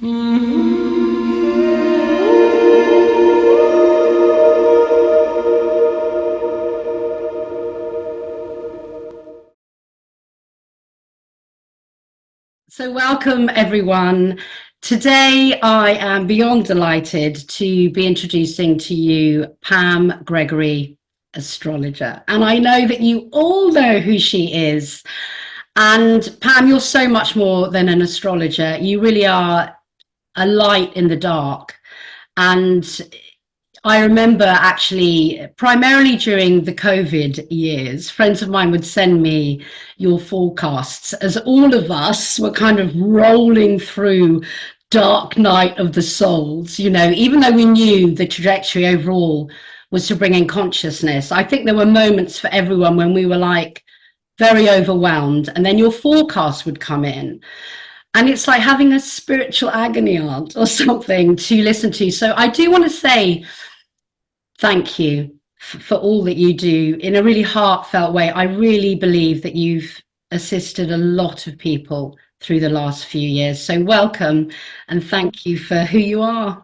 So welcome everyone. Today I am beyond delighted to be introducing to you Pam Gregory Astrologer. And I know that you all know who she is. And Pam, you're so much more than an astrologer. You really are a light in the dark. And I remember actually, primarily during the COVID years, friends of mine would send me your forecasts as all of us were kind of rolling through dark night of the souls, you know, even though we knew the trajectory overall was to bring in consciousness. I think there were moments for everyone when we were like very overwhelmed, and then your forecast would come in. And it's like having a spiritual agony aunt or something to listen to. So I do want to say, thank you for all that you do in a really heartfelt way. I really believe that you've assisted a lot of people through the last few years. So welcome and thank you for who you are.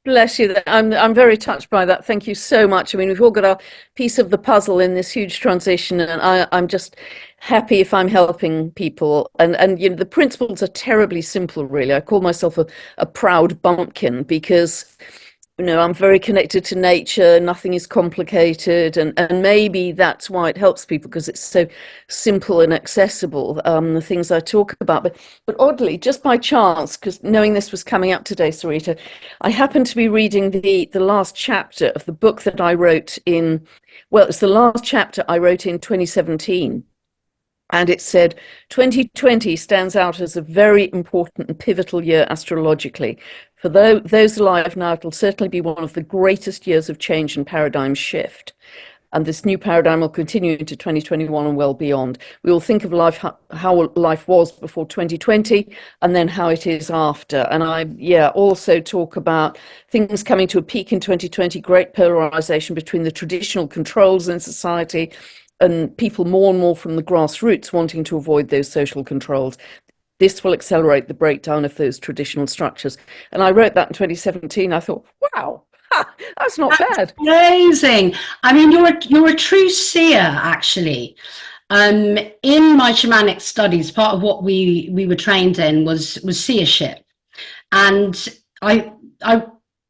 Bless you. I'm very touched by that. Thank you so much. I mean, we've all got our piece of the puzzle in this huge transition, and I'm just happy if I'm helping people. And you know, the principles are terribly simple, really. I call myself a proud bumpkin because, you know, I'm very connected to nature, nothing is complicated, and maybe that's why it helps people, because it's so simple and accessible, the things I talk about. But oddly, just by chance, because knowing this was coming up today, Sarita, I happened to be reading the last chapter of the book that I wrote in, well, it's the last chapter I wrote in 2017. And it said, 2020 stands out as a very important and pivotal year astrologically. For those alive now, it'll certainly be one of the greatest years of change and paradigm shift. And this new paradigm will continue into 2021 and well beyond. We will think of life, how life was before 2020, and then how it is after. And I also talk about things coming to a peak in 2020, great polarization between the traditional controls in society and people more and more from the grassroots wanting to avoid those social controls. This will accelerate the breakdown of those traditional structures. And I wrote that in 2017. I thought, wow, that's not bad. Amazing. I mean, you're a true seer, actually. In my shamanic studies, part of what we were trained in was seership. And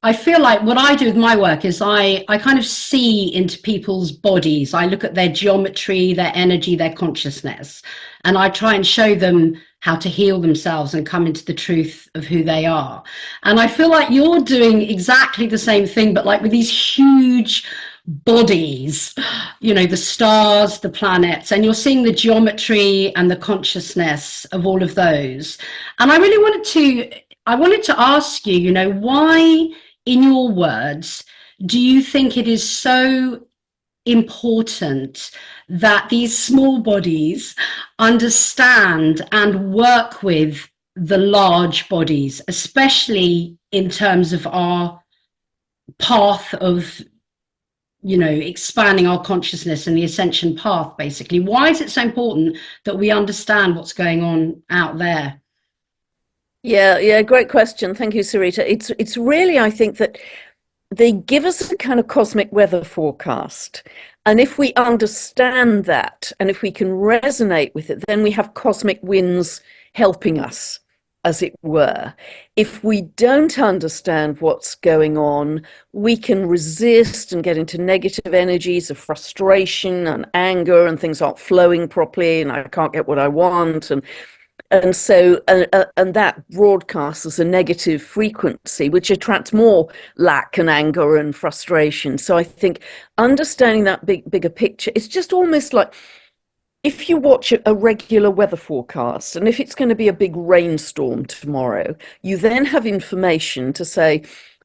I feel like what I do with my work is I kind of see into people's bodies. I look at their geometry, their energy, their consciousness, and I try and show them how to heal themselves and come into the truth of who they are. And I feel like you're doing exactly the same thing, but like with these huge bodies, you know, the stars, the planets, and you're seeing the geometry and the consciousness of all of those. And I really wanted to ask you, you know, why, in your words, do you think it is so important that these small bodies understand and work with the large bodies, especially in terms of our path of, you know, expanding our consciousness and the ascension path, basically? Why is it so important that we understand what's going on out there? Yeah, great question. Thank you, Sarita. It's really, I think, that they give us a kind of cosmic weather forecast. And if we understand that, and if we can resonate with it, then we have cosmic winds helping us, as it were. If we don't understand what's going on, we can resist and get into negative energies of frustration and anger, and things aren't flowing properly, and I can't get what I want. And so that broadcasts as a negative frequency, which attracts more lack and anger and frustration. So I think understanding that bigger picture, it's just almost like if you watch a regular weather forecast, and if it's going to be a big rainstorm tomorrow, you then have information to say,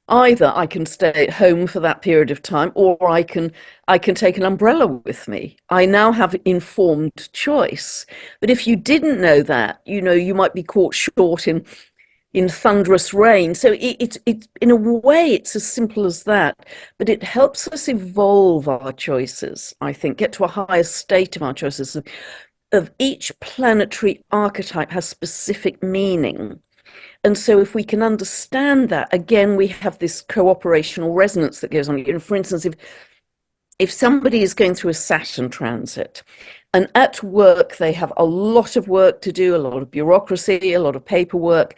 either I can stay at home for that period of time, or I can take an umbrella with me. I now have informed choice. But if you didn't know that, you know, you might be caught short in thunderous rain. So it's in a way, it's as simple as that. But it helps us evolve our choices, I think, get to a higher state of our choices. Of each planetary archetype has specific meaning. And so if we can understand that, again, we have this cooperational resonance that goes on. You know, for instance, if somebody is going through a Saturn transit, and at work they have a lot of work to do, a lot of bureaucracy, a lot of paperwork,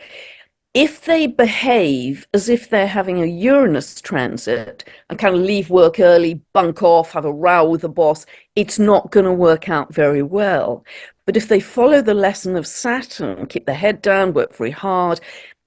if they behave as if they're having a Uranus transit and kind of leave work early, bunk off, have a row with the boss, it's not going to work out very well. But if they follow the lesson of Saturn, keep their head down, work very hard,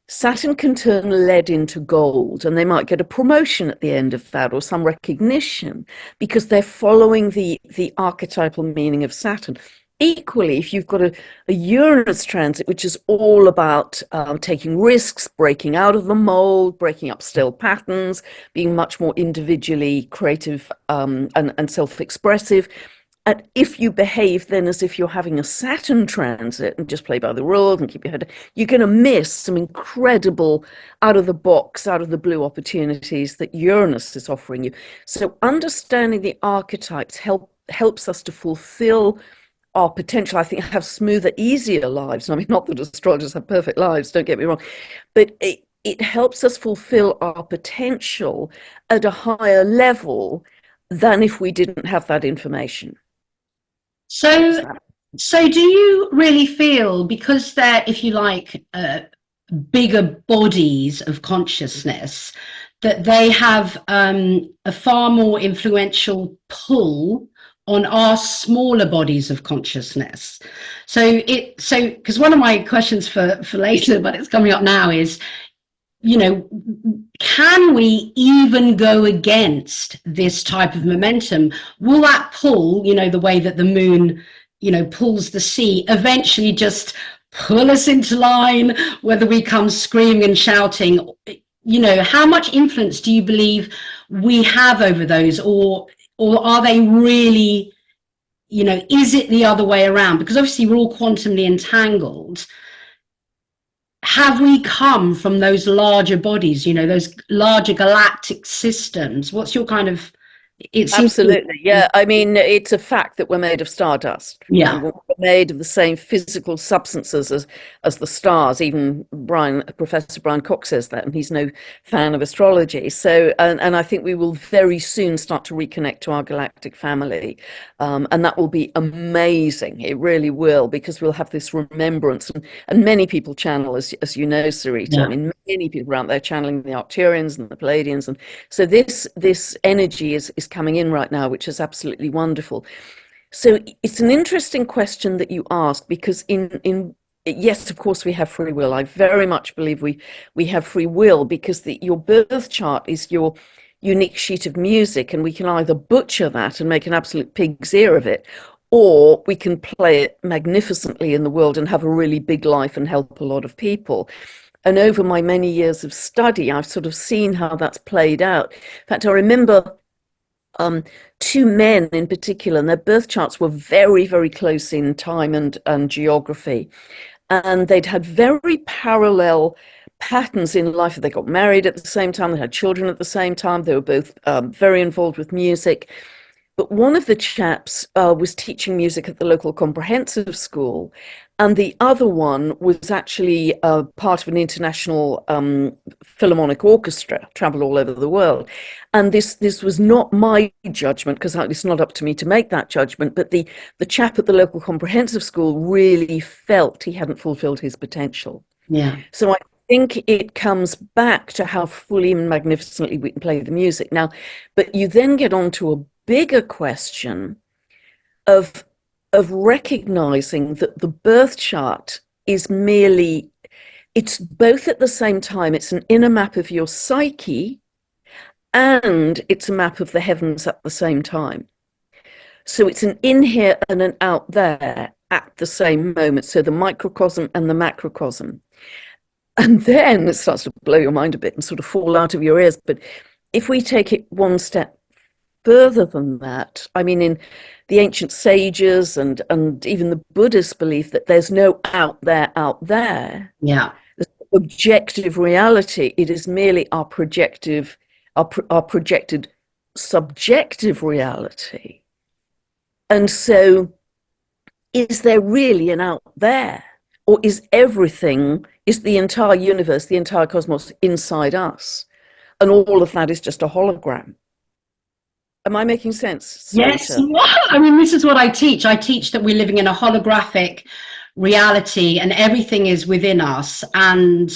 Saturn can turn lead into gold, and they might get a promotion at the end of that or some recognition because they're following the archetypal meaning of Saturn. Equally, if you've got a Uranus transit, which is all about taking risks, breaking out of the mold, breaking up stale patterns, being much more individually creative and self-expressive, and if you behave then as if you're having a Saturn transit and just play by the rules and keep your head, you're going to miss some incredible out of the box, out of the blue opportunities that Uranus is offering you. So understanding the archetypes helps us to fulfill our potential, I think, have smoother, easier lives. I mean, not that astrologers have perfect lives, don't get me wrong, but it helps us fulfill our potential at a higher level than if we didn't have that information. So do you really feel, because they're, if you like, bigger bodies of consciousness, that they have a far more influential pull on our smaller bodies of consciousness? So because one of my questions for later, but it's coming up now, is, you know, can we even go against this type of momentum? Will that pull, you know, the way that the moon, you know, pulls the sea, eventually just pull us into line, whether we come screaming and shouting? You know, how much influence do you believe we have over those, or are they really, you know, is it the other way around? Because obviously we're all quantumly entangled. Have we come from those larger bodies, you know, those larger galactic systems? What's your kind of, it seems Absolutely, yeah. I mean, it's a fact that we're made of stardust. Yeah. We're made of the same physical substances as the stars. Even Professor Brian Cox says that, and he's no fan of astrology. So, and I think we will very soon start to reconnect to our galactic family, and that will be amazing. It really will, because we'll have this remembrance, and many people channel, as you know, Sarita. Yeah. I mean, many people out there channeling the Arcturians and the Palladians, and so this energy is coming in right now, which is absolutely wonderful. So it's an interesting question that you ask, because in yes, of course we have free will. I very much believe we have free will, because your birth chart is your unique sheet of music, and we can either butcher that and make an absolute pig's ear of it, or we can play it magnificently in the world and have a really big life and help a lot of people. And over my many years of study, I've sort of seen how that's played out. In fact, I remember two men in particular, and their birth charts were very, very close in time and geography. And they'd had very parallel patterns in life. They got married at the same time, they had children at the same time, they were both very involved with music. But one of the chaps was teaching music at the local comprehensive school, and the other one was actually part of an international philharmonic orchestra, traveled all over the world. And this was not my judgment, because it's not up to me to make that judgment, but the chap at the local comprehensive school really felt he hadn't fulfilled his potential. Yeah. So I think it comes back to how fully and magnificently we can play the music. Now, but you then get on to a bigger question of recognizing that the birth chart is merely, it's both at the same time, it's an inner map of your psyche, and it's a map of the heavens at the same time. So it's an in here and an out there at the same moment. So the microcosm and the macrocosm. And then it starts to blow your mind a bit and sort of fall out of your ears. But if we take it one step further than that, I mean, in the ancient sages and even the Buddhist belief that there's no out there. Yeah. The objective reality, it is merely our projected subjective reality. And so is there really an out there, Or is everything, is the entire universe, the entire cosmos inside us? And all of that is just a hologram. Am I making sense, Yes, Sarita? I mean, this is what I teach. I teach that we're living in a holographic reality and everything is within us. And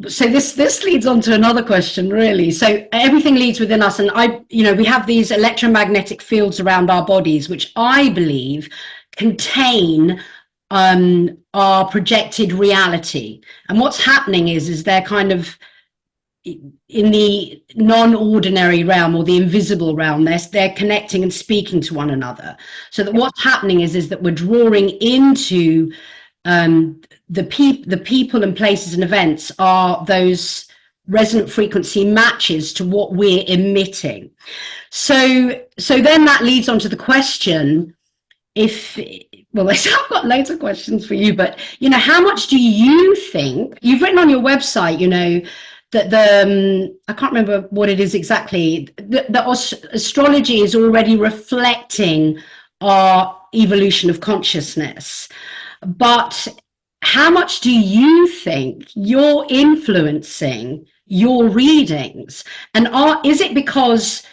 so this leads on to another question, really. So everything leads within us, and we have these electromagnetic fields around our bodies, which I believe contain our projected reality. And what's happening is they're kind of in the non-ordinary realm or the invisible realm. They're connecting and speaking to one another. So that what's happening is that we're drawing into the people and places and events are those resonant frequency matches to what we're emitting. So then that leads on to the question, I've got loads of questions for you, but how much do you think, you've written on your website, that I can't remember what it is exactly, that astrology is already reflecting our evolution of consciousness. But how much do you think you're influencing your readings? And is it because,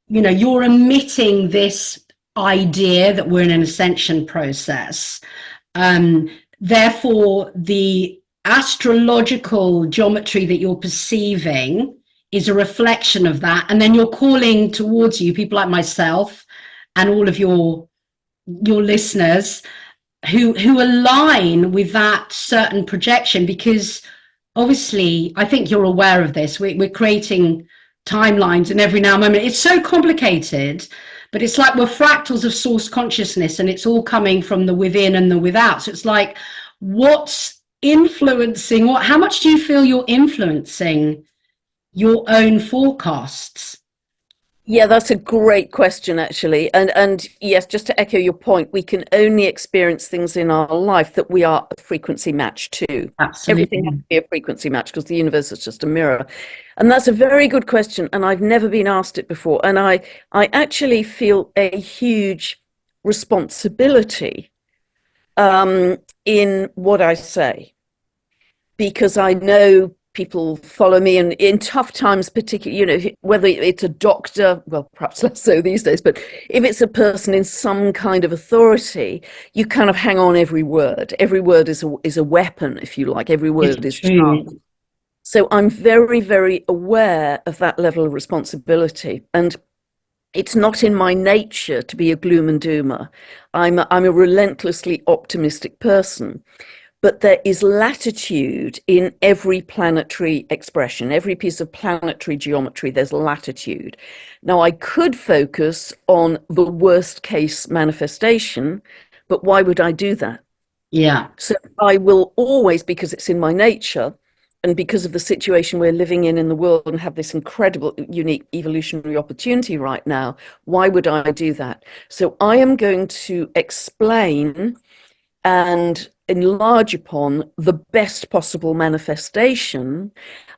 you're emitting this idea that we're in an ascension process? Therefore, the astrological geometry that you're perceiving is a reflection of that. And then you're calling towards you people like myself and all of your listeners who align with that certain projection, because obviously I think you're aware of this. We're creating timelines in every now and moment. It's so complicated, but it's like we're fractals of source consciousness, and it's all coming from the within and the without. So it's like, what's influencing how much do you feel you're influencing your own forecasts? Yeah, that's a great question, actually. And yes, just to echo your point, we can only experience things in our life that we are a frequency match to. Absolutely. Everything has to be a frequency match because the universe is just a mirror. And that's a very good question. And I've never been asked it before. And I actually feel a huge responsibility in what I say, because I know people follow me, and in tough times particularly, whether it's a doctor, well, perhaps less so these days, but if it's a person in some kind of authority, you kind of hang on every word is a weapon, if you like. Every word is charged. So I'm very, very aware of that level of responsibility, and it's not in my nature to be a gloom and doomer. I'm a relentlessly optimistic person. But there is latitude in every planetary expression, every piece of planetary geometry, there's latitude. Now, I could focus on the worst case manifestation, but why would I do that? Yeah. So I will always, because it's in my nature, and because of the situation we're living in the world and have this incredible, unique evolutionary opportunity right now, why would I do that? So I am going to explain and enlarge upon the best possible manifestation.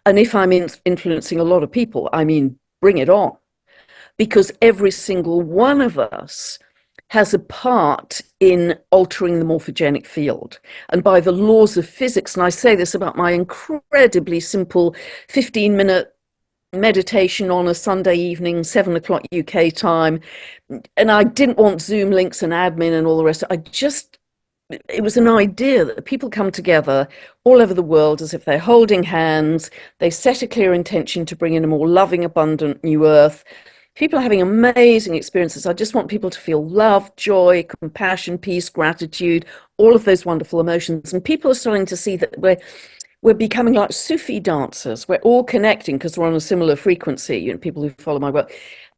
And if I'm influencing a lot of people, I mean, bring it on. Because every single one of us has a part in altering the morphogenic field. And by the laws of physics, and I say this about my incredibly simple 15-minute meditation on a Sunday evening, 7 o'clock UK time, and I didn't want Zoom links and admin and all the rest. It was an idea that people come together all over the world as if they're holding hands. They set a clear intention to bring in a more loving, abundant new earth. People are having amazing experiences. I just want people to feel love, joy, compassion, peace, gratitude, all of those wonderful emotions. And people are starting to see that we're becoming like Sufi dancers. We're all connecting because we're on a similar frequency, people who follow my work.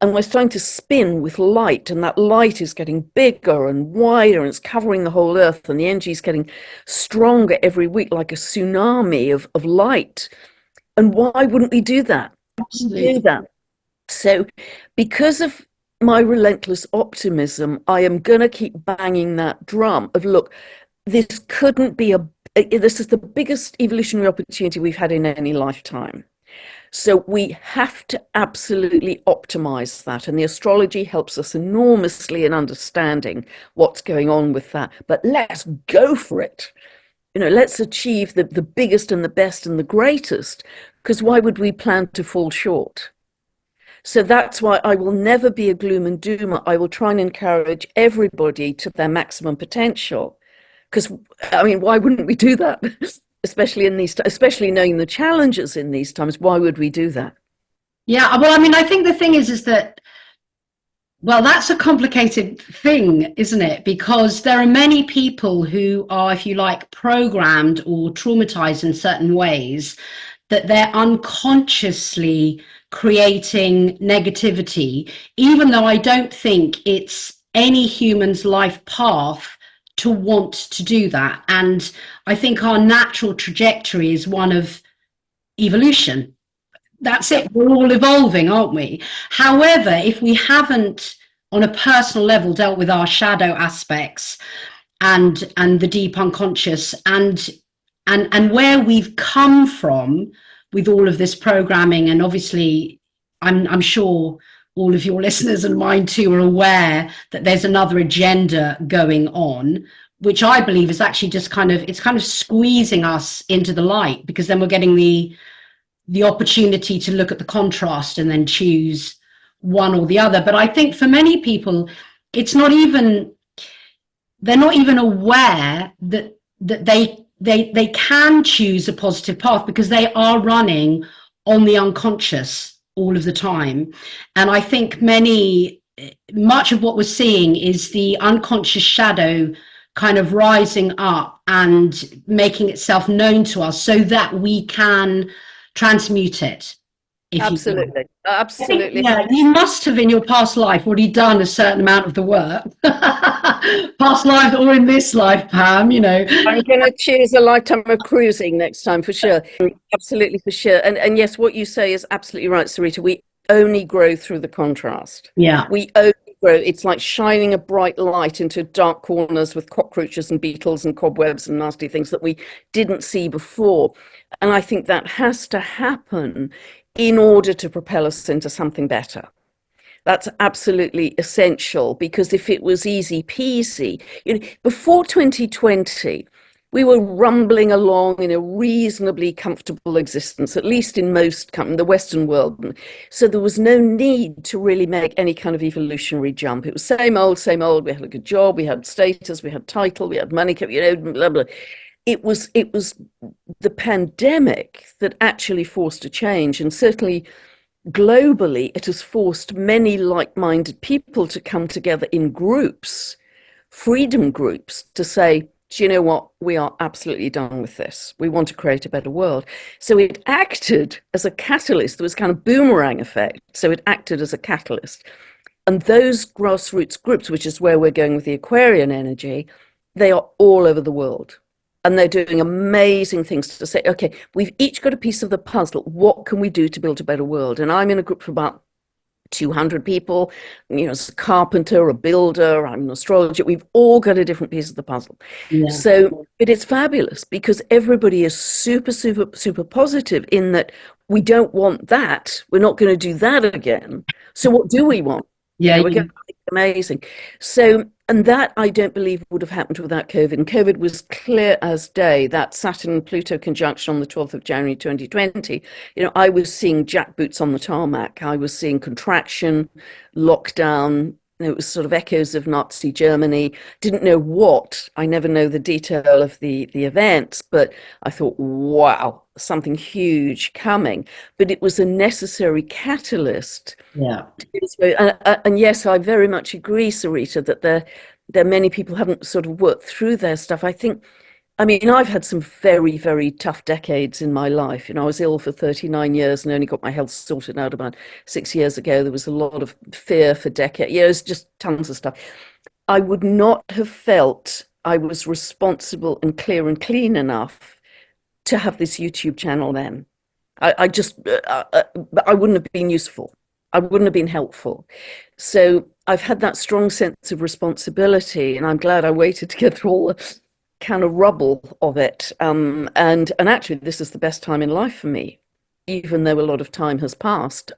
And we're starting to spin with light, and that light is getting bigger and wider, and it's covering the whole earth, and the energy is getting stronger every week, like a tsunami of light. And why wouldn't we do that? Absolutely. Do that. So because of my relentless optimism, I am going to keep banging that drum of, look, this is the biggest evolutionary opportunity we've had in any lifetime. So we have to absolutely optimize that. And the astrology helps us enormously in understanding what's going on with that. But let's go for it. let's achieve the biggest and the best and the greatest, because why would we plan to fall short? So that's why I will never be a gloom and doomer. I will try and encourage everybody to their maximum potential. Because, I mean, why wouldn't we do that? especially knowing the challenges in these times, why would we do that? Yeah, well, I mean, I think the thing is that, well, that's a complicated thing, isn't it? Because there are many people who are, if you like, programmed or traumatized in certain ways, that they're unconsciously creating negativity, even though I don't think it's any human's life path to want to do that. And I think our natural trajectory is one of evolution. That's it. We're all evolving, aren't we? However, if we haven't on a personal level dealt with our shadow aspects and the deep unconscious and where we've come from with all of this programming, and obviously I'm sure all of your listeners and mine too are aware that there's another agenda going on, which I believe is actually just kind of squeezing us into the light, because then we're getting the opportunity to look at the contrast and then choose one or the other. But I think for many people, they're not even aware that they can choose a positive path, because they are running on the unconscious all of the time. And I think much of what we're seeing is the unconscious shadow kind of rising up and making itself known to us so that we can transmute it. Absolutely. Absolutely. Yeah, you must have in your past life already done a certain amount of the work. Past life or in this life, Pam, I'm going to choose a lifetime of cruising next time for sure. Absolutely, for sure. And yes, what you say is absolutely right, Sarita. We only grow through the contrast. Yeah. We only grow. It's like shining a bright light into dark corners with cockroaches and beetles and cobwebs and nasty things that we didn't see before. And I think that has to happen in order to propel us into something better. That's absolutely essential, because if it was easy peasy, before 2020, we were rumbling along in a reasonably comfortable existence, at least in the Western world. So there was no need to really make any kind of evolutionary jump. It was same old, same old. We had a good job, we had status, we had title, we had money, blah, blah. It was the pandemic that actually forced a change, and certainly globally, it has forced many like-minded people to come together in groups, freedom groups, to say, do you know what? We are absolutely done with this. We want to create a better world. So it acted as a catalyst. There was kind of boomerang effect. So it acted as a catalyst. And those grassroots groups, which is where we're going with the Aquarian energy, they are all over the world. And they're doing amazing things to say, okay, we've each got a piece of the puzzle. What can we do to build a better world? And I'm in a group for about 200 people, as a carpenter, a builder, I'm an astrologer. We've all got a different piece of the puzzle. Yeah. So, but it's fabulous, because everybody is super, super, super positive in that we don't want that. We're not going to do that again. So what do we want? Yeah, we're going to make it amazing. So, and that I don't believe would have happened without COVID. And COVID was clear as day. That Saturn-Pluto conjunction on the 12th of January 2020, I was seeing jackboots on the tarmac. I was seeing contraction, lockdown. It was sort of echoes of Nazi Germany. Didn't know what. I never know the detail of the events, but I thought, wow, something huge coming. But it was a necessary catalyst. Yeah. And yes, I very much agree, Sarita, that there are many people who haven't sort of worked through their stuff. I've had some very, very tough decades in my life. I was ill for 39 years and only got my health sorted out about 6 years ago. There was a lot of fear for decades. It was just tons of stuff. I would not have felt I was responsible and clear and clean enough to have this YouTube channel then. I wouldn't have been useful. I wouldn't have been helpful. So I've had that strong sense of responsibility, and I'm glad I waited to get through all the kind of rubble of it. And actually, this is the best time in life for me, even though a lot of time has passed.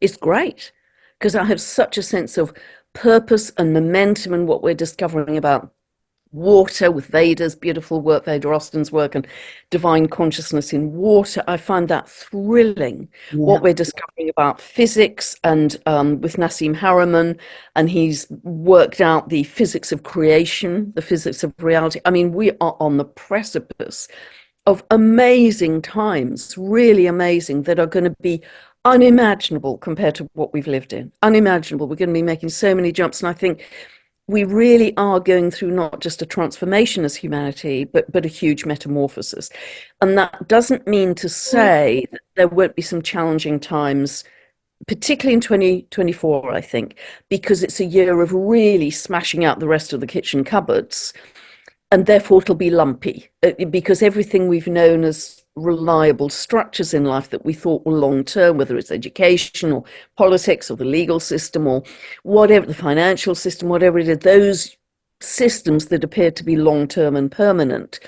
It's great, because I have such a sense of purpose and momentum in what we're discovering about water with Veda's beautiful work, Veda Austin's work, and divine consciousness in water. I find that thrilling. What we're discovering about physics, and with Nassim Haramein, and he's worked out the physics of creation, the physics of reality. I mean, we are on the precipice of amazing times, really amazing, that are going to be unimaginable compared to what we've lived in. Unimaginable. We're going to be making so many jumps, and I think we really are going through not just a transformation as humanity, but a huge metamorphosis. And that doesn't mean to say that there won't be some challenging times, particularly in 2024, I think, because it's a year of really smashing out the rest of the kitchen cupboards. And therefore it'll be lumpy, because everything we've known as reliable structures in life that we thought were long-term, whether it's education or politics or the legal system or whatever, the financial system, whatever it is, those systems that appear to be long-term and permanent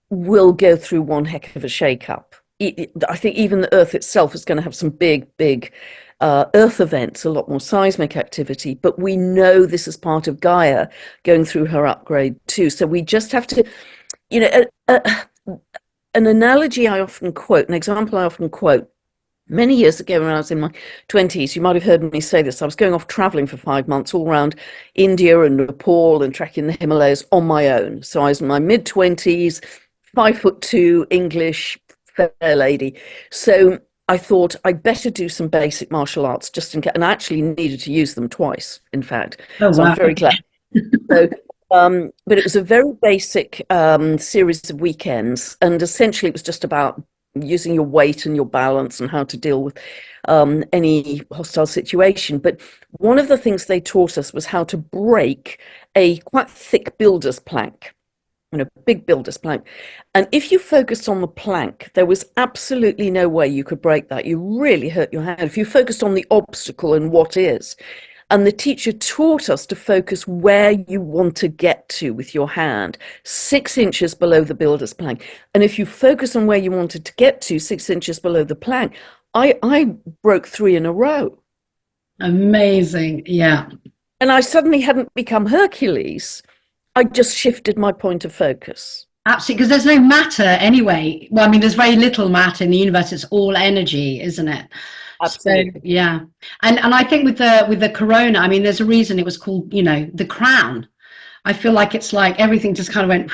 will go through one heck of a shake-up. I think even the Earth itself is going to have some big Earth events, a lot more seismic activity, but we know this is part of Gaia going through her upgrade too. So we just have to, you know, an analogy I often quote, an example I often quote, many years ago when I was in my 20s, you might have heard me say this, I was going off traveling for 5 months all around India and Nepal and trekking the Himalayas on my own. So I was in my mid-20s, 5'2", English, fair lady. So I thought I'd better do some basic martial arts just in case, and I actually needed to use them twice, in fact. Oh, so wow. I'm very glad. So, but it was a very basic series of weekends, and essentially it was just about using your weight and your balance and how to deal with any hostile situation. But one of the things they taught us was how to break a quite thick builder's plank. Big builder's plank. And if you focused on the plank, there was absolutely no way you could break that. You really hurt your hand. If you focused on the obstacle and what is. And the teacher taught us to focus where you want to get to with your hand, 6 inches below the builder's plank. And if you focus on where you wanted to get to, 6 inches below the plank, I broke 3 in a row. Amazing. Yeah. And I suddenly hadn't become Hercules. I just shifted my point of focus. Absolutely, because there's no matter anyway. Well, I mean, there's very little matter in the universe. It's all energy, isn't it? Absolutely. So, yeah. And I think with the corona, I mean, there's a reason it was called, the crown. I feel like it's like everything just kind of went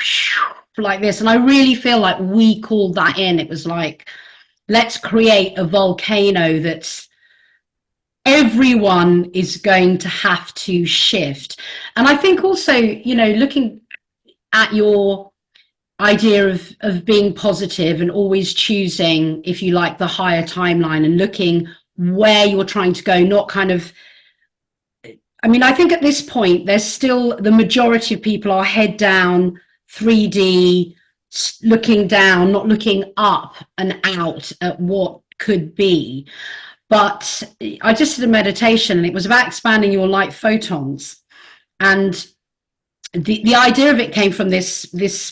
like this. And I really feel like we called that in. It was like, let's create a volcano that's everyone is going to have to shift. And I think also, looking at your idea of being positive and always choosing, if you like, the higher timeline and looking where you're trying to go, not kind of, I mean, I think at this point, there's still the majority of people are head down, 3D, looking down, not looking up and out at what could be. But I just did a meditation and it was about expanding your light photons. And the idea of it came from this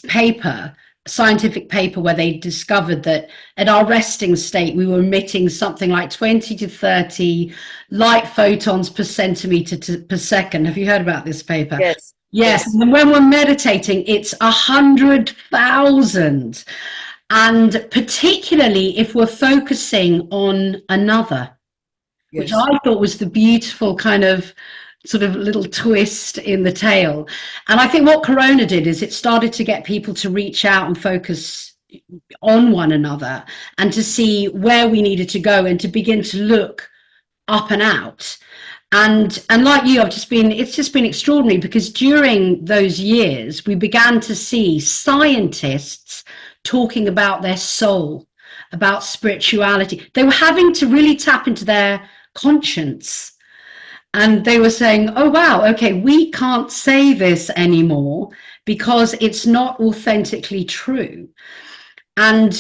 paper, scientific paper, where they discovered that at our resting state, we were emitting something like 20 to 30 light photons per centimeter per second. Have you heard about this paper? Yes. Yes. And when we're meditating, it's 100,000. And particularly if we're focusing on another, yes, which I thought was the beautiful kind of sort of little twist in the tale. And I think what Corona did is it started to get people to reach out and focus on one another and to see where we needed to go and to begin to look up and out. And like you, it's just been extraordinary, because during those years, we began to see scientists talking about their soul, about spirituality. They were having to really tap into their conscience. And they were saying, oh, wow, okay, we can't say this anymore because it's not authentically true. And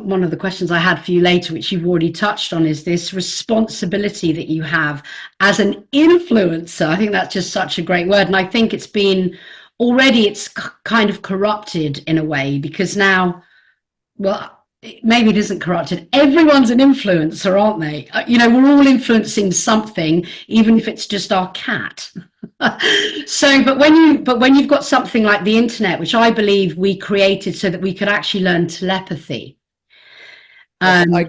one of the questions I had for you later, which you've already touched on, is this responsibility that you have as an influencer. I think that's just such a great word. And I think it's kind of corrupted in a way, because now, well, maybe it isn't corrupted. Everyone's an influencer, aren't they? We're all influencing something, even if it's just our cat. So, but when you've got something like the internet, which I believe we created so that we could actually learn telepathy. So,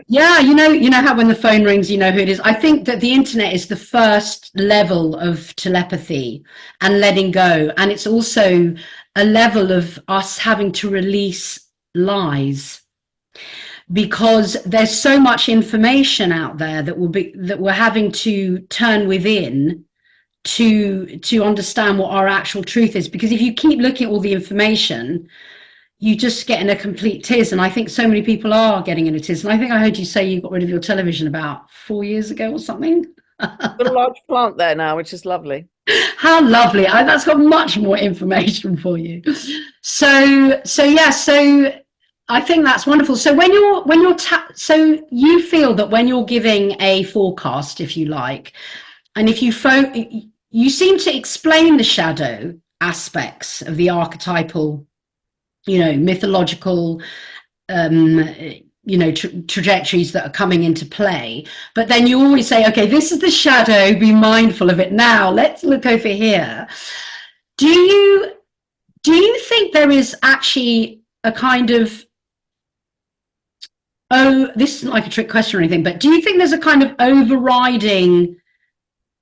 yeah, you know how when the phone rings, you know who it is. I think that the internet is the first level of telepathy and letting go, and it's also a level of us having to release lies, because there's so much information out there that we're having to turn within to understand what our actual truth is. Because if you keep looking at all the information, you just get in a complete tiz. And I think so many people are getting in a tiz. And I think I heard you say you got rid of your television about 4 years ago or something. Got a large plant there now, which is lovely. How lovely. That's got much more information for you. So yeah, so I think that's wonderful. So so you feel that when you're giving a forecast, if you like, and if you seem to explain the shadow aspects of the archetypal, mythological, trajectories that are coming into play, but then you always say, okay, this is the shadow, be mindful of it. Now let's look over here. Do you think there is actually a kind of, this isn't like a trick question or anything, but do you think there's a kind of overriding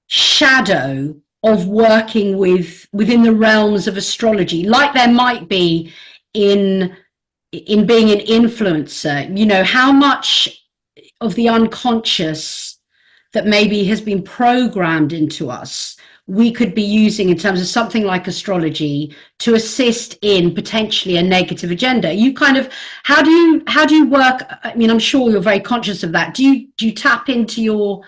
shadow of working within the realms of astrology, like there might be in being an influencer? How much of the unconscious that maybe has been programmed into us we could be using in terms of something like astrology to assist in potentially a negative agenda? You kind of, how do you work? I mean, I'm sure you're very conscious of that. Do you tap into your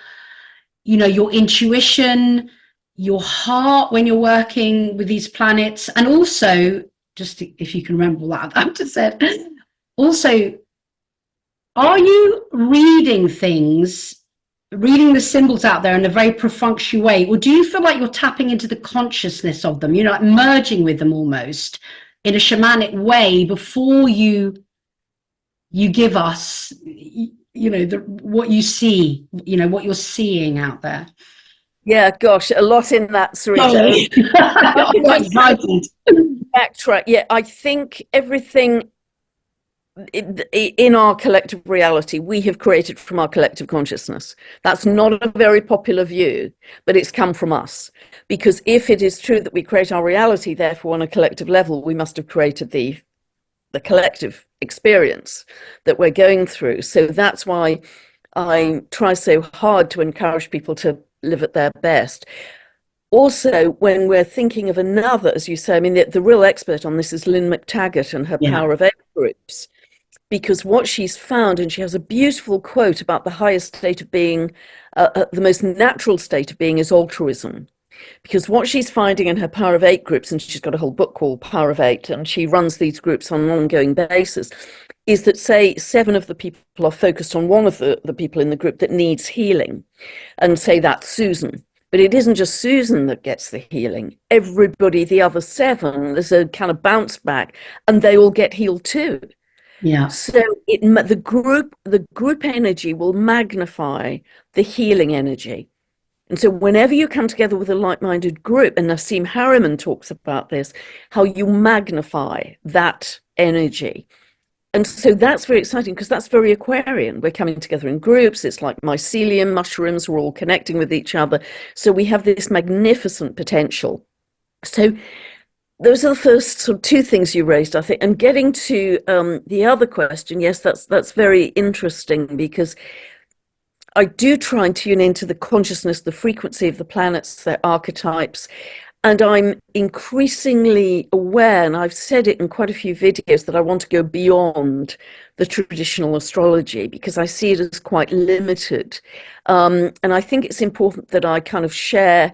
intuition, your heart when you're working with these planets? And also, just if you can remember what I've just said, also, are you reading the symbols out there in a very perfunctory way, or do you feel like you're tapping into the consciousness of them, like merging with them almost in a shamanic way before you give us what you see, what you're seeing out there? Yeah, gosh, a lot in that, Sarita. I'm excited. Backtrack. Yeah, I think everything in our collective reality we have created from our collective consciousness. That's not a very popular view, but it's come from us. Because if it is true that we create our reality, therefore on a collective level, we must have created the collective experience that we're going through. So that's why I try so hard to encourage people to live at their best. Also, when we're thinking of another, as you say, I mean, the real expert on this is Lynn McTaggart and her Power of Eight groups, because what she's found, and she has a beautiful quote about the highest state of being, the most natural state of being is altruism. Because what she's finding in her Power of Eight groups, and she's got a whole book called Power of Eight, and she runs these groups on an ongoing basis, is that, say, 7 of the people are focused on one of the people in the group that needs healing, and say that's Susan. But it isn't just Susan that gets the healing. Everybody, the other 7, there's a kind of bounce back, and they all get healed too. Yeah. So the group energy will magnify the healing energy. And so whenever you come together with a like-minded group, and Nassim Harriman talks about this, how you magnify that energy. And so that's very exciting, because that's very Aquarian. We're coming together in groups. It's like mycelium mushrooms. We're all connecting with each other. So we have this magnificent potential. So those are the first sort of 2 things you raised, I think. And getting to the other question, yes, that's very interesting, because I do try and tune into the consciousness, the frequency of the planets, their archetypes. And I'm increasingly aware, and I've said it in quite a few videos, that I want to go beyond the traditional astrology, because I see it as quite limited. And I think it's important that I kind of share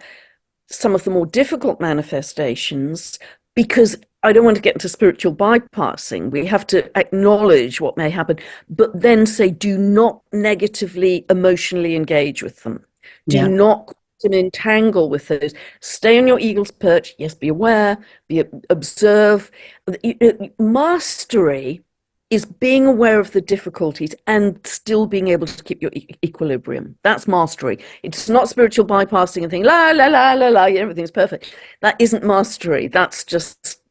some of the more difficult manifestations, because I don't want to get into spiritual bypassing. We have to acknowledge what may happen, but then say, do not negatively, emotionally engage with them. Do not entangle with those. Stay on your eagle's perch. Yes, be aware, observe. Mastery is being aware of the difficulties and still being able to keep your equilibrium. That's mastery. It's not spiritual bypassing and thinking, la, la, la, la, la, everything's perfect. That isn't mastery. That's just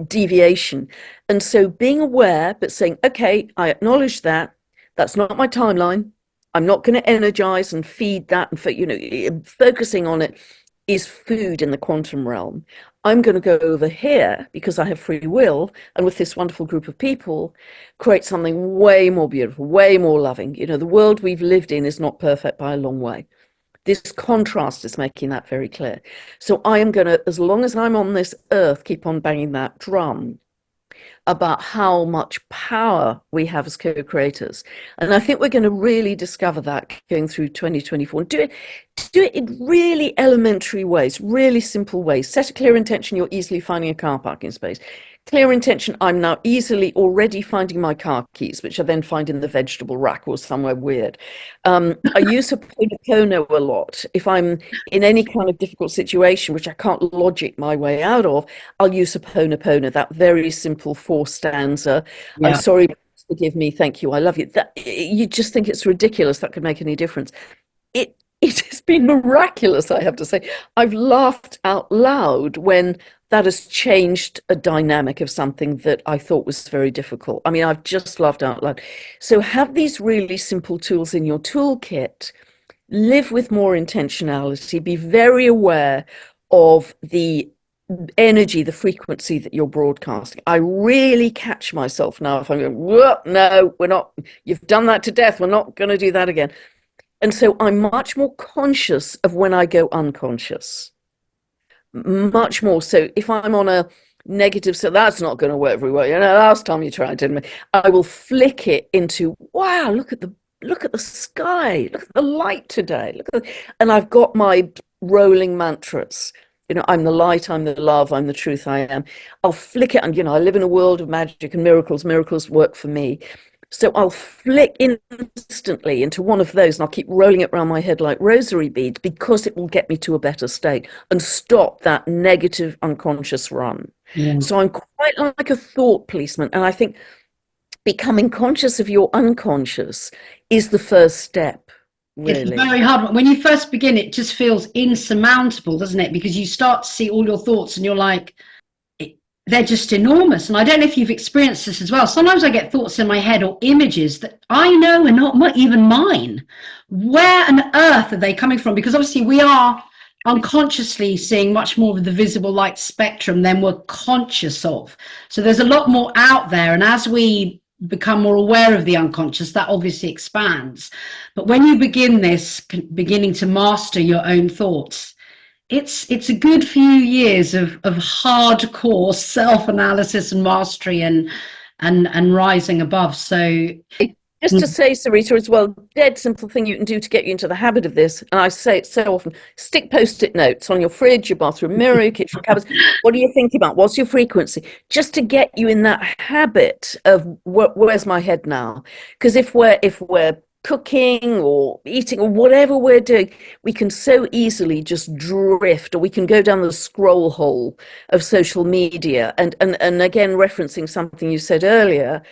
deviation. And so being aware, but saying, okay, I acknowledge that. That's not my timeline. I'm not going to energize and feed that. And, you know, focusing on it is food in the quantum realm. I'm going to go over here because I have free will, and with this wonderful group of people, create something way more beautiful, way more loving. You know, the world we've lived in is not perfect by a long way. This contrast is making that very clear. So I am going to, as long as I'm on this earth, keep on banging that drum about how much power we have as co-creators. And I think we're going to really discover that going through 2024. Do it in really elementary ways, really simple ways. Set a clear intention, you're easily finding a car parking space. Clear intention, I'm now easily already finding my car keys, which I then find in the vegetable rack or somewhere weird. I use Ho'oponopono a lot. If I'm in any kind of difficult situation, which I can't logic my way out of, I'll use Ho'oponopono, that very simple 4-stanza. Yeah. I'm sorry, forgive me, thank you, I love you. That, you just think it's ridiculous that could make any difference. It has been miraculous, I have to say. I've laughed out loud when that has changed a dynamic of something that I thought was very difficult. I mean, I've just laughed out loud. So have these really simple tools in your toolkit. Live with more intentionality. Be very aware of the energy, the frequency that you're broadcasting. I really catch myself now if I'm going, whoa, no, we're not, you've done that to death. We're not going to do that again. And so I'm much more conscious of when I go unconscious. Much more. So if I'm on a negative, so that's not going to work very well. You know, last time you tried, didn't we? I will flick it into, wow, look at the sky, look at the light today. And I've got my rolling mantras. You know, I'm the light, I'm the love, I'm the truth, I am. I'll flick it, and you know, I live in a world of magic and miracles. Miracles work for me. So I'll flick instantly into one of those, and I'll keep rolling it around my head like rosary beads, because it will get me to a better state and stop that negative unconscious run. Yeah. So I'm quite like a thought policeman. And I think becoming conscious of your unconscious is the first step. Really. It's very hard. When you first begin, it just feels insurmountable, doesn't it? Because you start to see all your thoughts and you're like, they're just enormous. And I don't know if you've experienced this as well. Sometimes I get thoughts in my head or images that I know are not even mine. Where on earth are they coming from? Because obviously we are unconsciously seeing much more of the visible light spectrum than we're conscious of. So there's a lot more out there. And as we become more aware of the unconscious, that obviously expands. But when you beginning to master your own thoughts, it's a good few years of hardcore self-analysis and mastery and rising above. So just to say, Sarita, as well, dead simple thing you can do to get you into the habit of this, and I say it so often, stick post-it notes on your fridge, your bathroom mirror, your kitchen cupboards. What are you thinking about? What's your frequency? Just to get you in that habit of where's my head now? Because if we're cooking or eating or whatever we're doing, we can so easily just drift, or we can go down the scroll hole of social media. And again, referencing something you said earlier,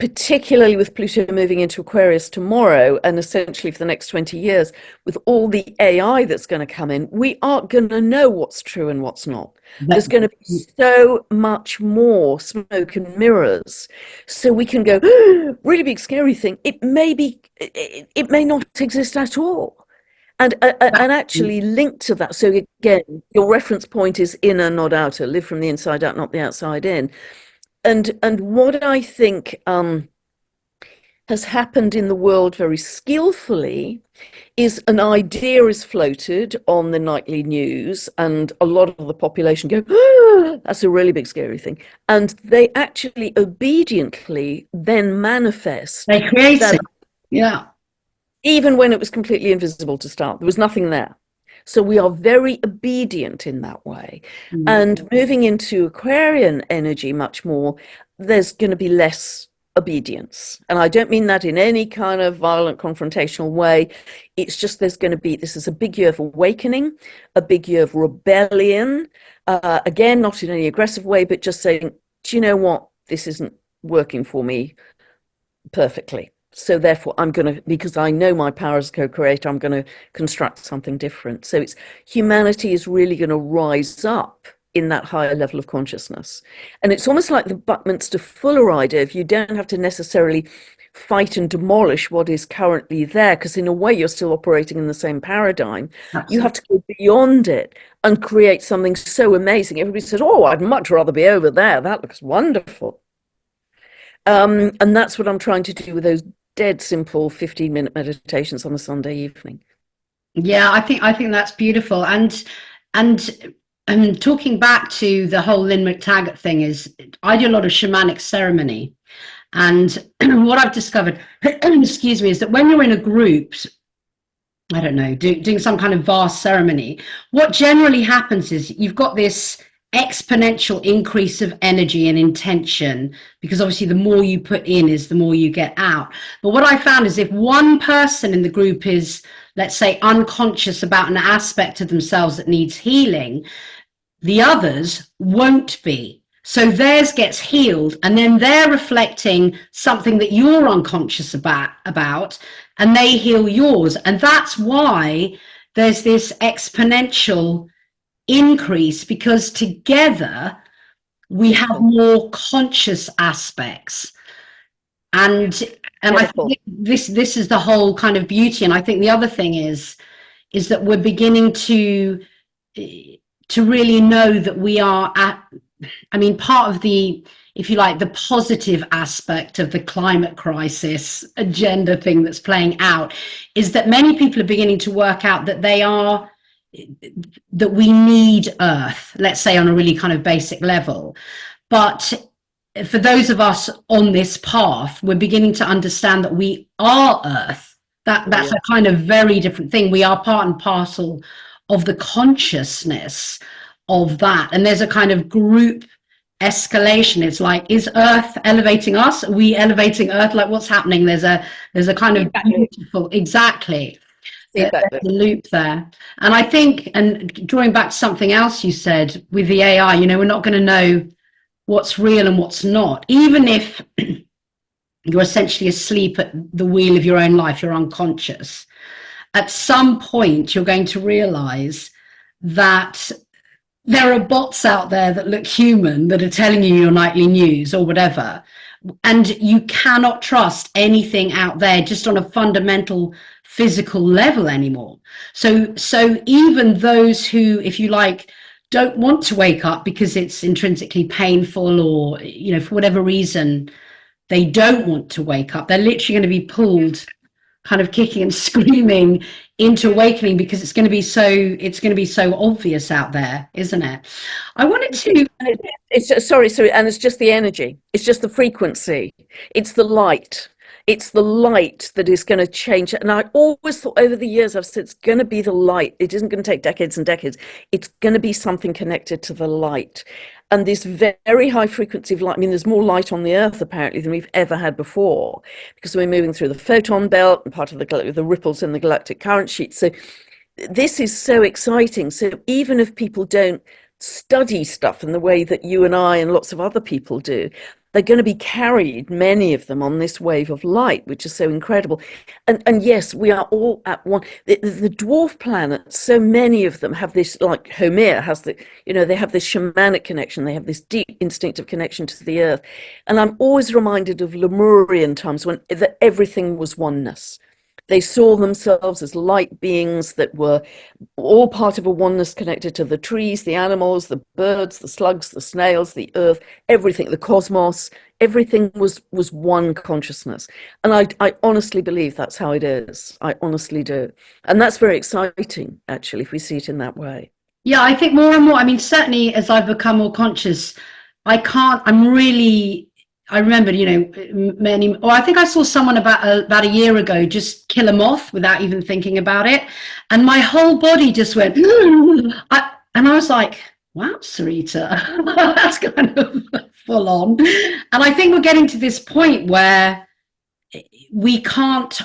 particularly with Pluto moving into Aquarius tomorrow, and essentially for the next 20 years, with all the AI that's going to come in, we aren't going to know what's true and what's not. There's going to be so much more smoke and mirrors. So we can go, really big, scary thing. It may not exist at all. And actually linked to that. So again, your reference point is inner, not outer. Live from the inside out, not the outside in. And what I think has happened in the world very skillfully is an idea is floated on the nightly news, and a lot of the population go, that's a really big scary thing. And they actually obediently then manifest. They create it. Yeah. Even when it was completely invisible to start, there was nothing there. So we are very obedient in that way. Mm-hmm. And moving into Aquarian energy much more, there's going to be less obedience. And I don't mean that in any kind of violent confrontational way. It's just this is a big year of awakening, a big year of rebellion. Again, not in any aggressive way, but just saying, do you know what? This isn't working for me perfectly. So therefore, I'm going to, because I know my power as a co-creator, I'm going to construct something different. So it's humanity is really going to rise up in that higher level of consciousness. And it's almost like the Buckminster Fuller idea of you don't have to necessarily fight and demolish what is currently there, because in a way you're still operating in the same paradigm. Absolutely. You have to go beyond it and create something so amazing. Everybody says, oh, I'd much rather be over there. That looks wonderful. And that's what I'm trying to do with those dead simple 15-minute meditations on a Sunday evening. Yeah, I think that's beautiful. And talking back to the whole Lynn McTaggart thing, is I do a lot of shamanic ceremony, and what I've discovered, excuse me, is that when you're in a group, I don't know, doing some kind of vast ceremony, what generally happens is you've got this exponential increase of energy and intention, because obviously the more you put in is the more you get out. But what I found is if one person in the group is, let's say, unconscious about an aspect of themselves that needs healing, the others won't be. So theirs gets healed, and then they're reflecting something that you're unconscious about, and they heal yours. And that's why there's this exponential increase, because together we have more conscious aspects. And I think this is the whole kind of beauty. And I think the other thing is that we're beginning to really know that we are at, I mean, part of the, if you like, the positive aspect of the climate crisis agenda thing that's playing out is that many people are beginning to work out that that we need Earth, let's say on a really kind of basic level. But for those of us on this path, we're beginning to understand that we are Earth. That's a kind of very different thing. We are part and parcel of the consciousness of that. And there's a kind of group escalation. It's like, is Earth elevating us? Are we elevating Earth? Like, what's happening? There's a kind of beautiful, exactly. There's a loop there. And I think, and drawing back to something else you said with the AI, you know, we're not going to know what's real and what's not. Even if you're essentially asleep at the wheel of your own life, you're unconscious. At some point, you're going to realize that there are bots out there that look human that are telling you your nightly news or whatever. And you cannot trust anything out there just on a fundamental physical level anymore. So even those who, if you like, don't want to wake up because it's intrinsically painful, or, you know, for whatever reason, they don't want to wake up, they're literally going to be pulled kind of kicking and screaming into awakening, because it's going to be so obvious out there, isn't it? I wanted to, it's just, sorry, and it's just the energy, it's just the frequency, it's the light that is going to change. And I always thought over the years, I've said it's going to be the light. It isn't going to take decades and decades. It's going to be something connected to the light. And this very high frequency of light, I mean, there's more light on the Earth apparently than we've ever had before, because we're moving through the photon belt and part of the ripples in the galactic current sheet. So this is so exciting. So even if people don't study stuff in the way that you and I and lots of other people do, they're going to be carried, many of them, on this wave of light, which is so incredible. And yes, we are all at one. The dwarf planets, so many of them have this, like Homer has the, you know, they have this shamanic connection. They have this deep instinctive connection to the Earth. And I'm always reminded of Lemurian times when everything was oneness. They saw themselves as light beings that were all part of a oneness connected to the trees, the animals, the birds, the slugs, the snails, the earth, everything, the cosmos, everything was one consciousness. And I honestly believe that's how it is. I honestly do. And that's very exciting, actually, if we see it in that way. Yeah, I think more and more, I mean, certainly as I've become more conscious, I remember, you know, I think I saw someone about a year ago just kill a moth without even thinking about it. And my whole body just went, and I was like, wow, Sarita, that's kind of full on. And I think we're getting to this point where we can't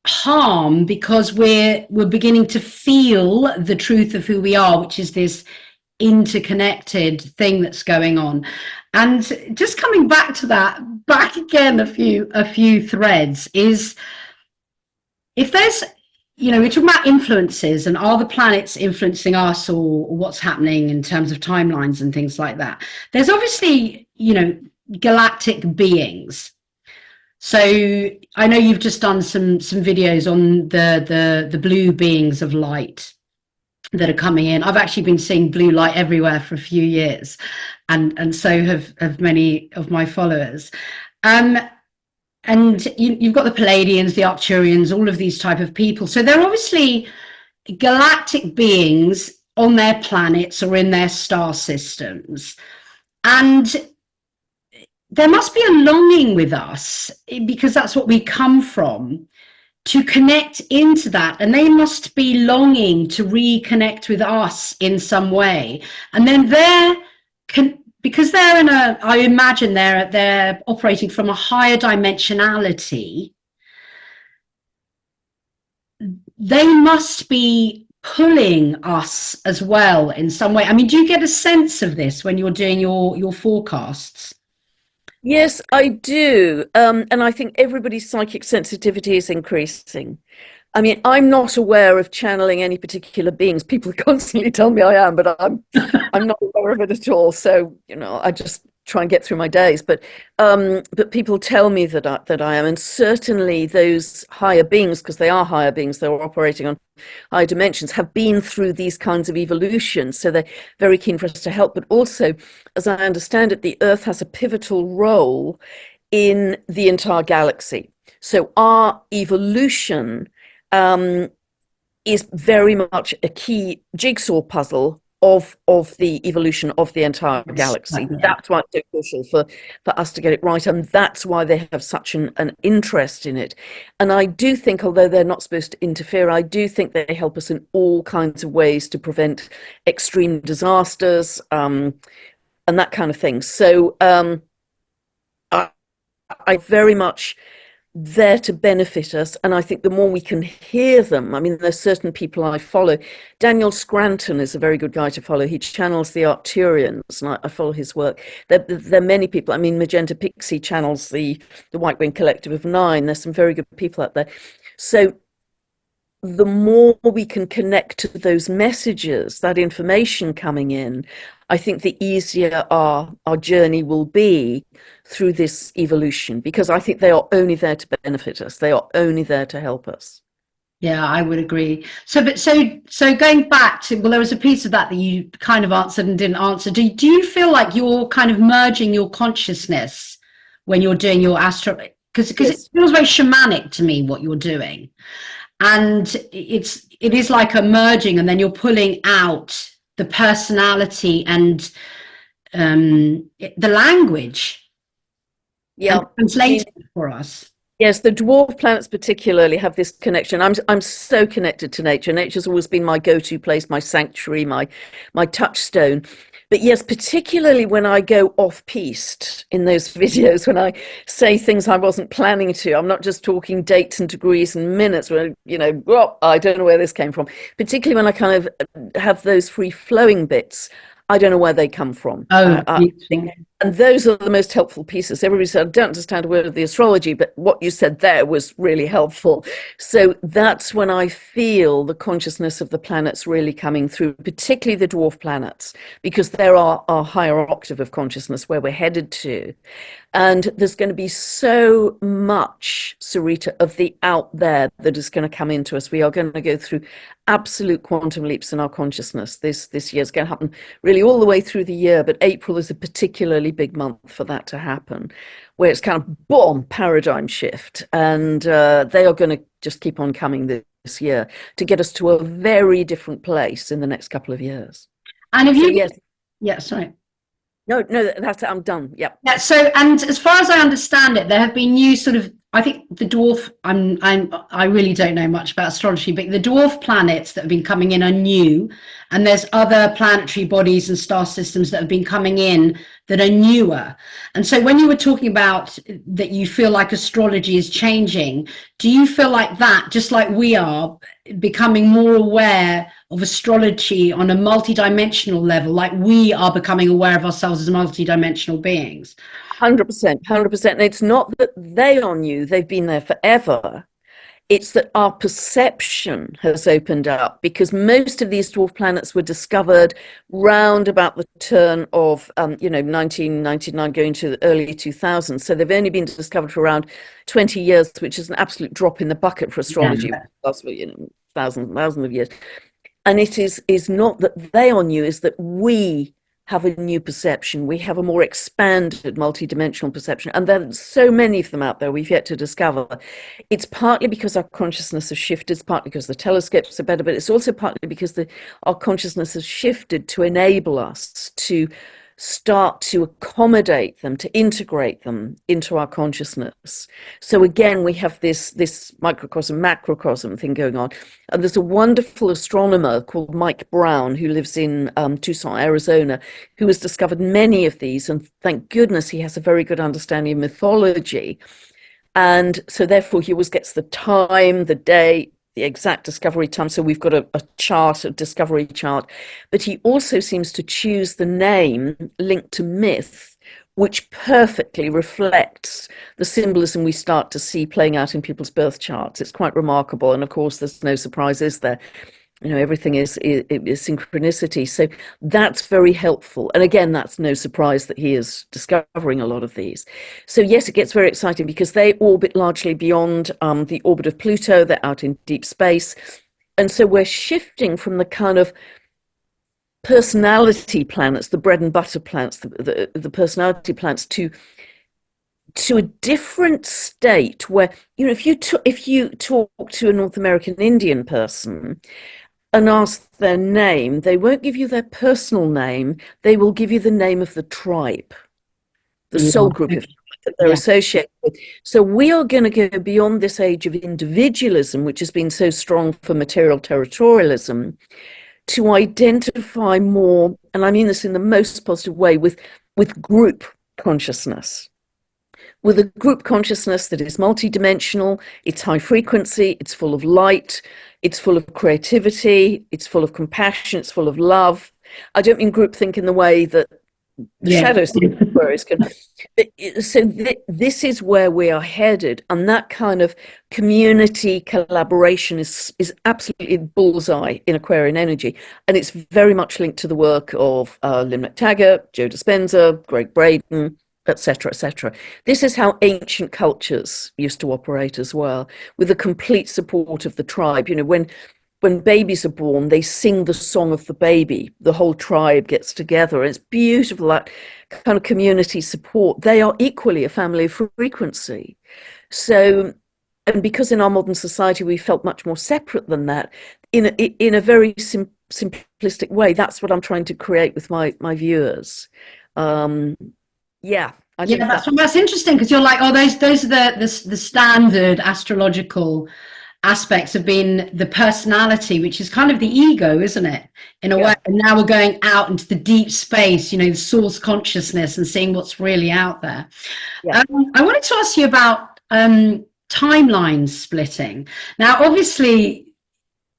harm, because we're beginning to feel the truth of who we are, which is this interconnected thing that's going on. And just coming back to that, back again a few threads, is if there's, we're talking about influences, and are the planets influencing us, or what's happening in terms of timelines and things like that. There's obviously, galactic beings. So I know you've just done some videos on the blue beings of light that are coming in. I've actually been seeing blue light everywhere for a few years, and so have many of my followers. And you've got the Palladians, the Arcturians, all of these type of people. So they're obviously galactic beings on their planets or in their star systems. And there must be a longing with us, because that's what we come from, to connect into that. And they must be longing to reconnect with us in some way. And then because they're I imagine they're operating from a higher dimensionality, they must be pulling us as well in some way. I mean, do you get a sense of this when you're doing your forecasts? Yes, I do. And I think everybody's psychic sensitivity is increasing. I mean, I'm not aware of channeling any particular beings. People constantly tell me I am, but I'm not aware of it at all. So, I just try and get through my days. But people tell me that I am, and certainly those higher beings, because they are higher beings, they're operating on higher dimensions, have been through these kinds of evolutions. So they're very keen for us to help. But also, as I understand it, the Earth has a pivotal role in the entire galaxy. So our evolution is very much a key jigsaw puzzle of the evolution of the entire galaxy. That's why it's so crucial for us to get it right, and that's why they have such an interest in it. And I do think, although they're not supposed to interfere, I do think they help us in all kinds of ways to prevent extreme disasters and that kind of thing. So I very much there to benefit us, and I think the more we can hear them, I mean, there's certain people I follow. Daniel Scranton is a very good guy to follow. He channels the Arcturians, and I follow his work. There are many people. I mean, Magenta Pixie channels the White Wing Collective of Nine. There's some very good people out there. So the more we can connect to those messages, that information coming in, I think the easier our journey will be through this evolution, because I think they are only there to benefit us. They are only there to help us. Yeah, I would agree. So going back to, there was a piece of that you kind of answered and didn't answer. Do you feel like you're kind of merging your consciousness when you're doing your astro? Because yes, it feels very shamanic to me what you're doing, and it is like a merging, and then you're pulling out the personality and the language. Yeah, translating it for us. Yes, the dwarf planets particularly have this connection. I'm so connected to nature. Nature's always been my go-to place, my sanctuary, my touchstone. But yes, particularly when I go off-piste in those videos, when I say things I wasn't planning to. I'm not just talking dates and degrees and minutes where, well, I don't know where this came from. Particularly when I kind of have those free-flowing bits, I don't know where they come from. And those are the most helpful pieces. Everybody said, I don't understand a word of the astrology, but what you said there was really helpful. So that's when I feel the consciousness of the planets really coming through, particularly the dwarf planets, because they're our higher octave of consciousness where we're headed to. And there's going to be so much, Sarita, of the out there that is going to come into us. We are going to go through absolute quantum leaps in our consciousness. This year is going to happen really all the way through the year, but April is a particularly big month for that to happen, where it's kind of boom, paradigm shift, and they are going to just keep on coming this year to get us to a very different place in the next couple of years. And have you? Yes. Yeah. Sorry. No, that's it. I'm done. Yep. Yeah. So, and as far as I understand it, there have been new sort of, I think the dwarf, I really don't know much about astrology, but the dwarf planets that have been coming in are new, and there's other planetary bodies and star systems that have been coming in that are newer. And so when you were talking about that you feel like astrology is changing, do you feel like that, just like we are, becoming more aware of astrology on a multidimensional level, like we are becoming aware of ourselves as multidimensional beings. 100%, 100%. And it's not that they are new, they've been there forever. It's that our perception has opened up, because most of these dwarf planets were discovered round about the turn of, 1999 going to the early 2000s. So they've only been discovered for around 20 years, which is an absolute drop in the bucket for astrology. Yeah. That's, thousands of years. And it is not that they are new, is that we have a new perception. We have a more expanded multidimensional perception, and there's so many of them out there we've yet to discover. It's partly because our consciousness has shifted, it's partly because the telescopes are better, but it's also partly because our consciousness has shifted to enable us to start to accommodate them, to integrate them into our consciousness. So again, we have this microcosm, macrocosm thing going on. And there's a wonderful astronomer called Mike Brown, who lives in Tucson, Arizona, who has discovered many of these. And thank goodness he has a very good understanding of mythology. And so therefore he always gets the time, the day, the exact discovery time. So we've got a chart, a discovery chart. But he also seems to choose the name linked to myth, which perfectly reflects the symbolism we start to see playing out in people's birth charts. It's quite remarkable. And of course, there's no surprises there. Everything is synchronicity. So that's very helpful. And again, that's no surprise that he is discovering a lot of these. So yes, it gets very exciting because they orbit largely beyond the orbit of Pluto. They're out in deep space. And so we're shifting from the kind of personality planets, the bread and butter planets, the personality planets, to a different state where, if you talk to a North American Indian person and ask their name, they won't give you their personal name. They will give you the name of the tribe, the soul group that they're associated with. So we are going to go beyond this age of individualism, which has been so strong for material territorialism, to identify more, and I mean this in the most positive way, with group consciousness. With a group consciousness that is multidimensional, it's high frequency, it's full of light, it's full of creativity, it's full of compassion, it's full of love. I don't mean groupthink in the way that the shadow stories can. So this is where we are headed, and that kind of community collaboration is absolutely bullseye in Aquarian energy, and it's very much linked to the work of Lynn McTaggart, Joe Dispenza, Greg Braden, etc., etc. This is how ancient cultures used to operate as well, with the complete support of the tribe. When babies are born, they sing the song of the baby. The whole tribe gets together. It's beautiful, that kind of community support. They are equally a family of frequency. So, and because in our modern society we felt much more separate than that, in a very simplistic way, that's what I'm trying to create with my viewers. That's interesting, because you're like, oh, those are the standard astrological aspects of being the personality, which is kind of the ego, isn't it, in a way? And now we're going out into the deep space, the source consciousness, and seeing what's really out there. I wanted to ask you about timeline splitting. Now, obviously,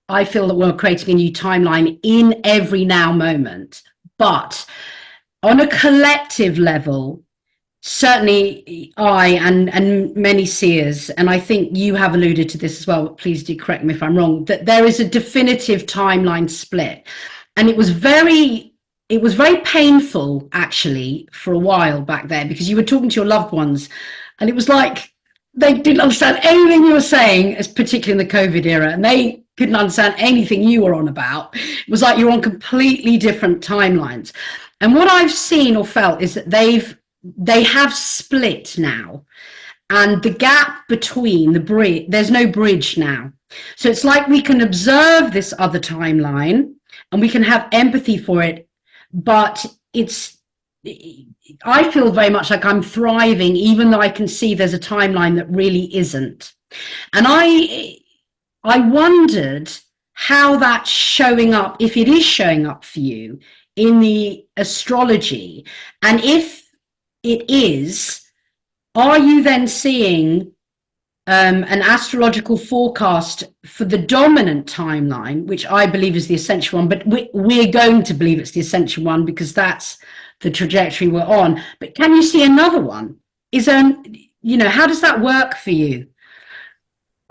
I feel that we're creating a new timeline in every now moment, but on a collective level, certainly I and many seers, and I think you have alluded to this as well, but please do correct me if I'm wrong, that there is a definitive timeline split. And it was very painful, actually, for a while back there, because you were talking to your loved ones and it was like they didn't understand anything you were saying, as particularly in the COVID era, and they couldn't understand anything you were on about. It was like you're on completely different timelines. And what I've seen or felt is that they have split now, and the gap between there's no bridge now. So it's like we can observe this other timeline and we can have empathy for it, but I feel very much like I'm thriving, even though I can see there's a timeline that really isn't. And I wondered how that's showing up, if it is showing up for you in the astrology, and if it is, are you then seeing an astrological forecast for the dominant timeline, which I believe is the Ascension one, but we're going to believe it's the Ascension one because that's the trajectory we're on. But can you see another one? Is there, how does that work for you?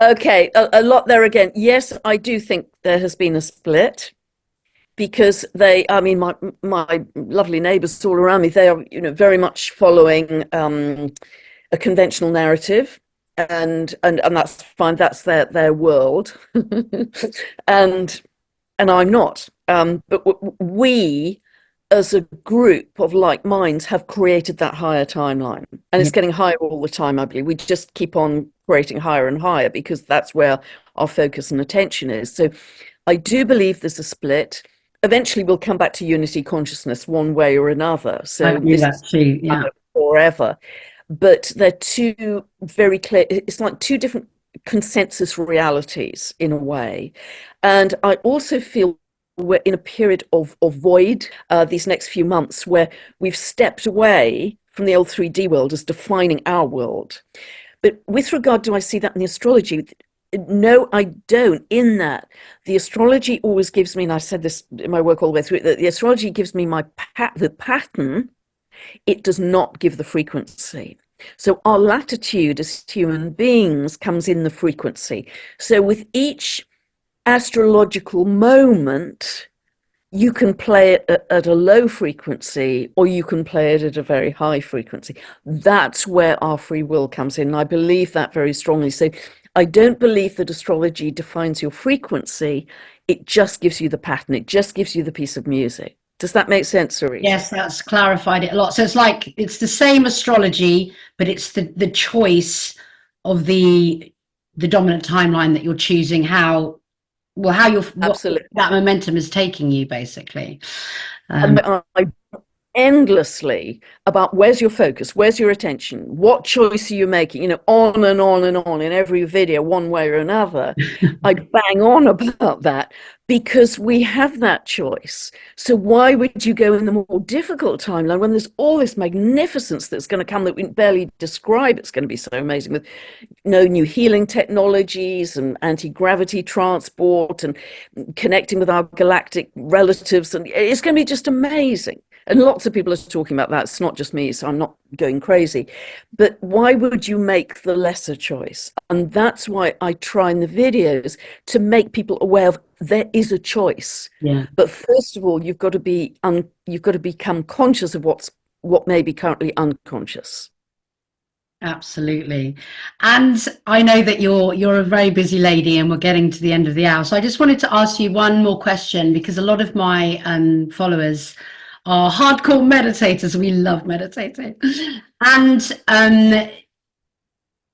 Okay, a lot there again. Yes, I do think there has been a split because my lovely neighbours all around me, they are, very much following a conventional narrative, and that's fine. That's their world, and I'm not. But we, as a group of like minds, have created that higher timeline, and it's getting higher all the time. I believe we just keep on creating higher and higher because that's where our focus and attention is. So I do believe there's a split. Eventually we'll come back to unity consciousness one way or another. So this is too, yeah. Forever. But they're two very clear, it's like two different consensus realities in a way. And I also feel we're in a period of void these next few months where we've stepped away from the old 3D world as defining our world. But with regard to, I see that in the astrology, no, I don't. In that, the astrology always gives me, and I said this in my work all the way through, that the astrology gives me the pattern. It does not give the frequency. So our latitude as human beings comes in the frequency. So with each astrological moment, you can play it at a low frequency or you can play it at a very high frequency. That's where our free will comes in. I believe that very strongly. So I don't believe that astrology defines your frequency. It just gives you the pattern. It just gives you the piece of music. Does that make sense, Sarita? Yes, that's clarified it a lot. So it's like it's the same astrology, but it's the choice of the dominant timeline that you're choosing, what that momentum is taking you, basically. I endlessly about where's your focus, where's your attention, what choice are you making, on and on and on in every video, one way or another. I bang on about that because we have that choice. So why would you go in the more difficult timeline when there's all this magnificence that's going to come that we can barely describe? It's going to be so amazing with new healing technologies and anti-gravity transport and connecting with our galactic relatives, and it's going to be just amazing. And lots of people are talking about that. It's not just me, so I'm not going crazy. But why would you make the lesser choice? And that's why I try in the videos to make people aware of there is a choice. Yeah. But first of all, you've got to become conscious of what may be currently unconscious. Absolutely. And I know that you're a very busy lady and we're getting to the end of the hour. So I just wanted to ask you one more question, because a lot of my followers are hardcore meditators. We love meditating. And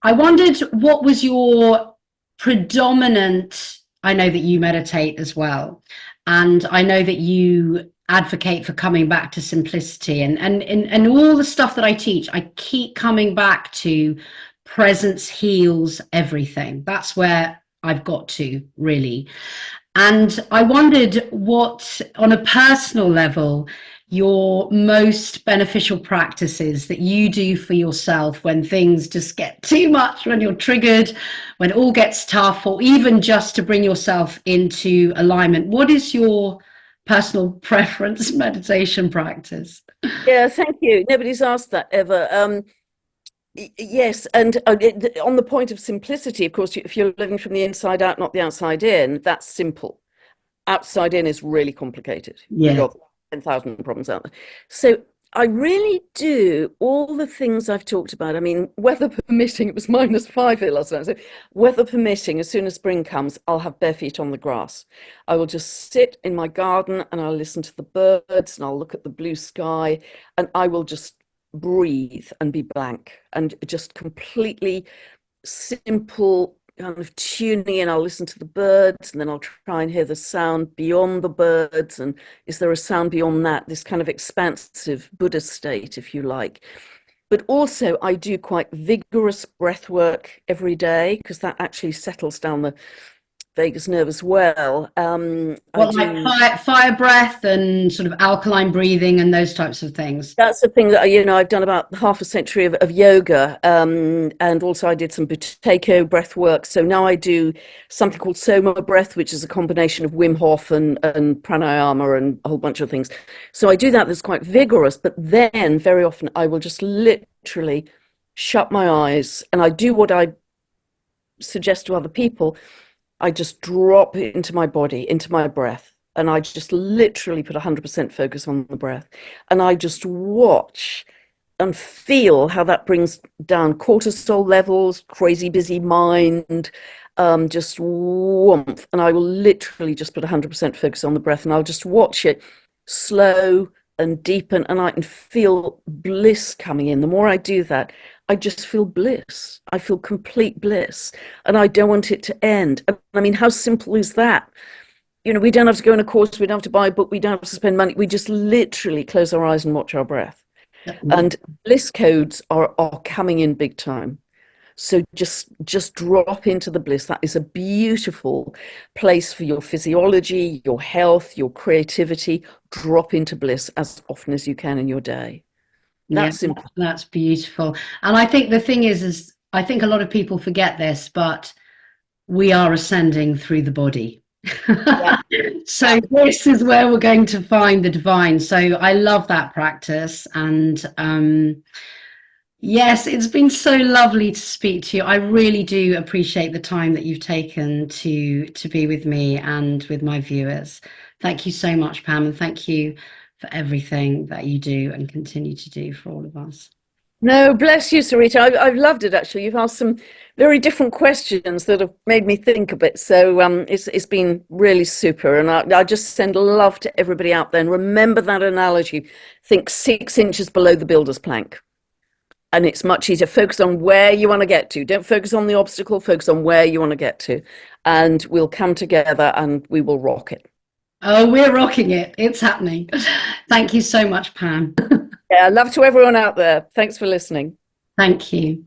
I wondered, what was your predominant, I know that you meditate as well, and I know that you advocate for coming back to simplicity, and all the stuff that I teach, I keep coming back to presence heals everything. That's where I've got to, really. And I wondered what, on a personal level, your most beneficial practices that you do for yourself when things just get too much, when you're triggered, when it all gets tough, or even just to bring yourself into alignment. What is your personal preference meditation practice? Yeah, thank you. Nobody's asked that ever. Yes, and on the point of simplicity, of course, if you're living from the inside out, not the outside in, that's simple. Outside in is really complicated. Yeah. You've got 10,000 problems out there. So I really do all the things I've talked about. I mean, weather permitting, it was -5 here last night. So weather permitting, as soon as spring comes, I'll have bare feet on the grass. I will just sit in my garden and I'll listen to the birds and I'll look at the blue sky and I will just breathe and be blank and just completely simple kind of tuning in. I'll listen to the birds and then I'll try and hear the sound beyond the birds, and is there a sound beyond that, this kind of expansive Buddha state, if you like. But also I do quite vigorous breath work every day, because that actually settles down the vagus nerve as well. I What, like do. fire breath and sort of alkaline breathing and those types of things? That's the thing that, you know, I've done about half a century of yoga, and also I did some Buteyko breath work. So now I do something called Soma breath, which is a combination of Wim Hof and pranayama and a whole bunch of things. So I do that. That's quite vigorous, but then very often I will just literally shut my eyes, and I do what I suggest to other people. I just drop it into my body, into my breath. And I just literally put 100% focus on the breath. And I just watch and feel how that brings down cortisol levels, crazy busy mind, just warmth. And I will literally just put 100% focus on the breath, and I'll just watch it slow and deepen, and I can feel bliss coming in. The more I do that, I just feel bliss. I feel complete bliss, and I don't want it to end. I mean, how simple is that? You know, we don't have to go on a course, we don't have to buy a book, we don't have to spend money. We just literally close our eyes and watch our breath. And bliss codes are coming in big time. So just drop into the bliss. That is a beautiful place for your physiology, your health, your creativity. Drop into bliss as often as you can in your day. That's simple. That's beautiful. And I think the thing is I think a lot of people forget this, but we are ascending through the body. Yeah. So this is where we're going to find the divine. So I love that practice. And yes, it's been so lovely to speak to you. I really do appreciate the time that you've taken to be with me and with my viewers. Thank you so much, Pam, and thank you for everything that you do and continue to do for all of us. No, bless you, Sarita. I've loved it, actually. You've asked some very different questions that have made me think a bit. So it's been really super. And I just send love to everybody out there. And remember that analogy. Think 6 inches below the builder's plank. And it's much easier. Focus on where you want to get to. Don't focus on the obstacle. Focus on where you want to get to. And we'll come together and we will rock it. Oh, we're rocking it. It's happening. Thank you so much, Pam. Yeah, love to everyone out there. Thanks for listening. Thank you.